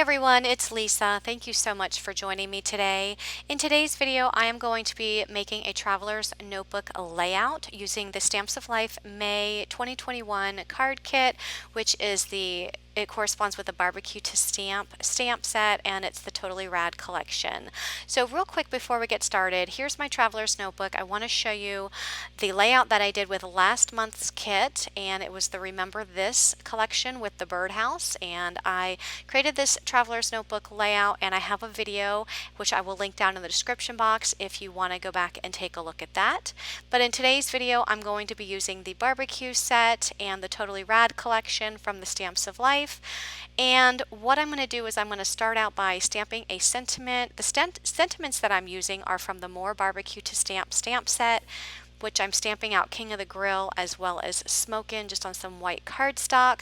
Everyone, it's Lisa. Thank you so much for joining me today. In today's video, I am going to be making a traveler's notebook layout using the Stamps of Life May 2021 card kit, which is it corresponds with the BBQ to stamp set, and it's the Totally Rad collection. So real quick before we get started, here's my traveler's notebook. I want to show you the layout that I did with last month's kit, and it was the Remember This collection with the birdhouse, and I created this traveler's notebook layout, and I have a video which I will link down in the description box if you want to go back and take a look at that. But in today's video, I'm going to be using the BBQ set and the Totally Rad collection from the Stamps of Life. And what I'm going to do is I'm going to start out by stamping a sentiment. The sentiments that I'm using are from the More BBQ to stamp set, which I'm stamping out King of the Grill as well as Smokin' just on some white cardstock.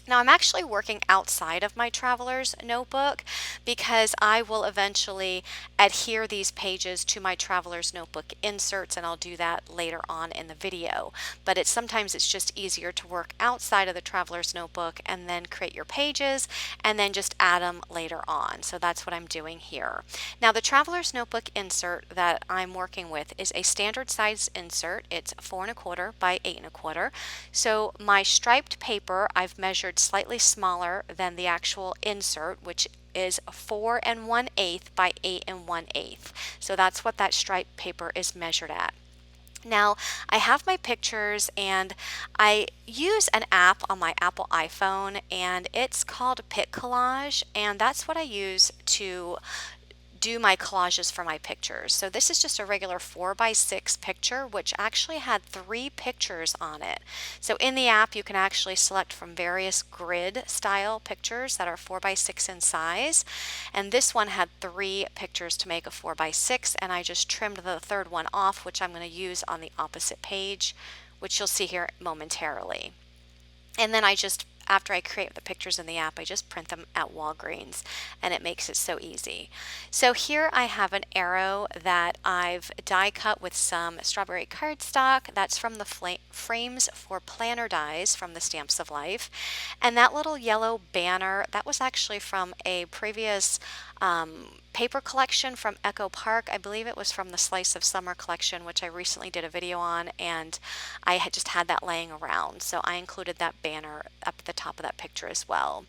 Now I'm actually working outside of my traveler's notebook because I will eventually adhere these pages to my traveler's notebook inserts, and I'll do that later on in the video. But sometimes it's just easier to work outside of the traveler's notebook and then create your pages and then just add them later on. So that's what I'm doing here. Now the traveler's notebook insert that I'm working with is a standard size insert. It's 4 1/4 by 8 1/4. So my striped paper I've measured slightly smaller than the actual insert, which is 4 1/8 by 8 1/8. So that's what that striped paper is measured at. Now, I have my pictures, and I use an app on my Apple iPhone, and it's called Pic Collage, and that's what I use to do my collages for my pictures. So this is just a regular 4x6 picture, which actually had 3 pictures on it. So in the app, you can actually select from various grid style pictures that are 4x6 in size. And this one had 3 pictures to make a 4x6, and I just trimmed the third one off, which I'm going to use on the opposite page, which you'll see here momentarily. And then after I create the pictures in the app, I just print them at Walgreens, and it makes it so easy. So here I have an arrow that I've die cut with some strawberry cardstock. That's from the Frames for Planner dies from the Stamps of Life. And that little yellow banner, that was actually from a previous paper collection from Echo Park. I believe it was from the Slice of Summer collection, which I recently did a video on, and I had just had that laying around. So I included that banner up at the top of that picture as well.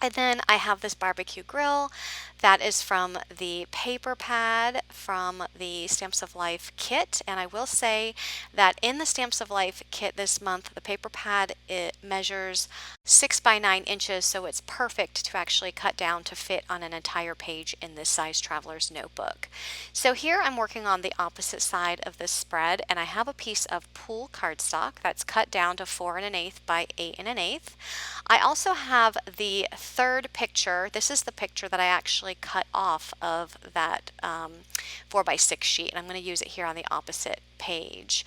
And then I have this barbecue grill that is from the paper pad from the Stamps of Life kit. And I will say that in the Stamps of Life kit this month, the paper pad, it measures 6 by 9 inches, so it's perfect to actually cut down to fit on an entire page in this size traveler's notebook. So here I'm working on the opposite side of this spread, and I have a piece of pool cardstock that's cut down to 4 1/8 by 8 1/8. I also have the third picture. This is the picture that I actually cut off of that 4x6 sheet, and I'm going to use it here on the opposite page.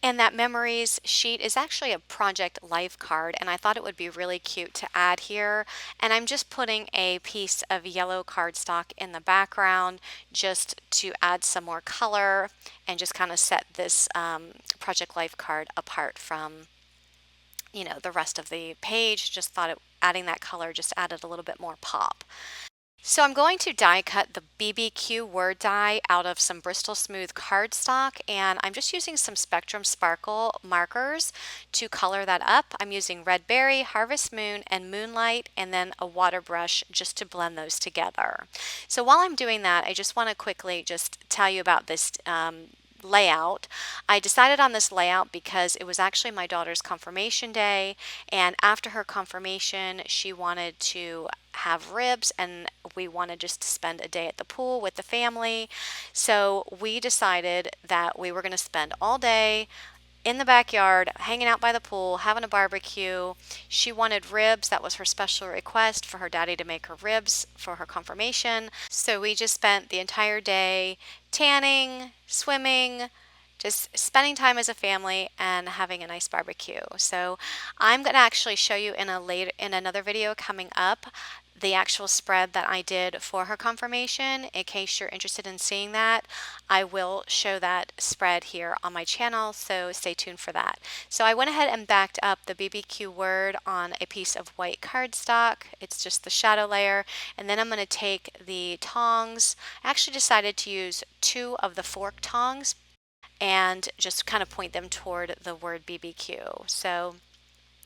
And that memories sheet is actually a Project Life card, and I thought it would be really cute to add here. And I'm just putting a piece of yellow cardstock in the background just to add some more color and just kind of set this Project Life card apart from the rest of the page. Just thought adding that color just added a little bit more pop. So I'm going to die cut the BBQ word die out of some Bristol Smooth cardstock, and I'm just using some Spectrum Sparkle markers to color that up. I'm using Red Berry, Harvest Moon, and Moonlight, and then a water brush just to blend those together. So while I'm doing that, I just want to quickly just tell you about this layout. I decided on this layout because it was actually my daughter's confirmation day, and after her confirmation she wanted to have ribs, and we wanted just to spend a day at the pool with the family. So we decided that we were going to spend all day in the backyard, hanging out by the pool, having a barbecue. She wanted ribs. That was her special request for her daddy to make her ribs for her confirmation. So we just spent the entire day tanning, swimming, just spending time as a family and having a nice barbecue. So I'm going to actually show you in another video coming up the actual spread that I did for her confirmation. In case you're interested in seeing that, I will show that spread here on my channel, so stay tuned for that. So I went ahead and backed up the BBQ word on a piece of white cardstock. It's just the shadow layer, and then I'm going to take the tongs. I actually decided to use 2 of the fork tongs and just kind of point them toward the word BBQ. So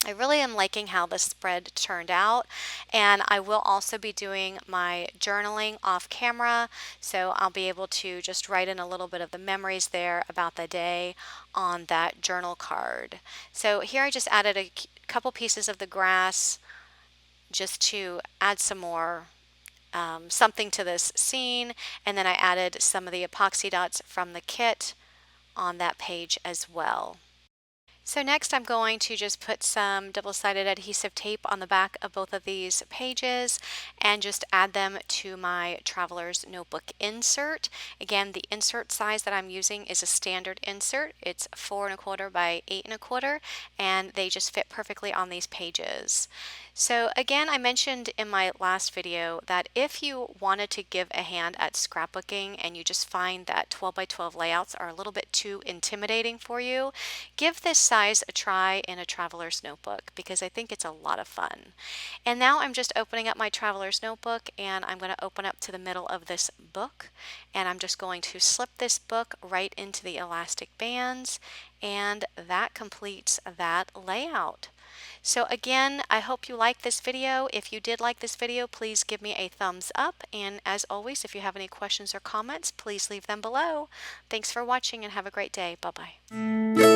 I really am liking how the spread turned out, and I will also be doing my journaling off camera, so I'll be able to just write in a little bit of the memories there about the day on that journal card. So here I just added a couple pieces of the grass just to add some more something to this scene, and then I added some of the epoxy dots from the kit on that page as well. So next I'm going to just put some double-sided adhesive tape on the back of both of these pages and just add them to my Traveler's Notebook insert. Again, the insert size that I'm using is a standard insert. It's 4 1/4 by 8 1/4, and they just fit perfectly on these pages. So again, I mentioned in my last video that if you wanted to give a hand at scrapbooking and you just find that 12 by 12 layouts are a little bit too intimidating for you, give this size a try in a traveler's notebook, because I think it's a lot of fun. And now I'm just opening up my traveler's notebook, and I'm going to open up to the middle of this book, and I'm just going to slip this book right into the elastic bands, and that completes that layout. So again, I hope you liked this video. If you did like this video, please give me a thumbs up. And as always, if you have any questions or comments, please leave them below. Thanks for watching and have a great day. Bye-bye.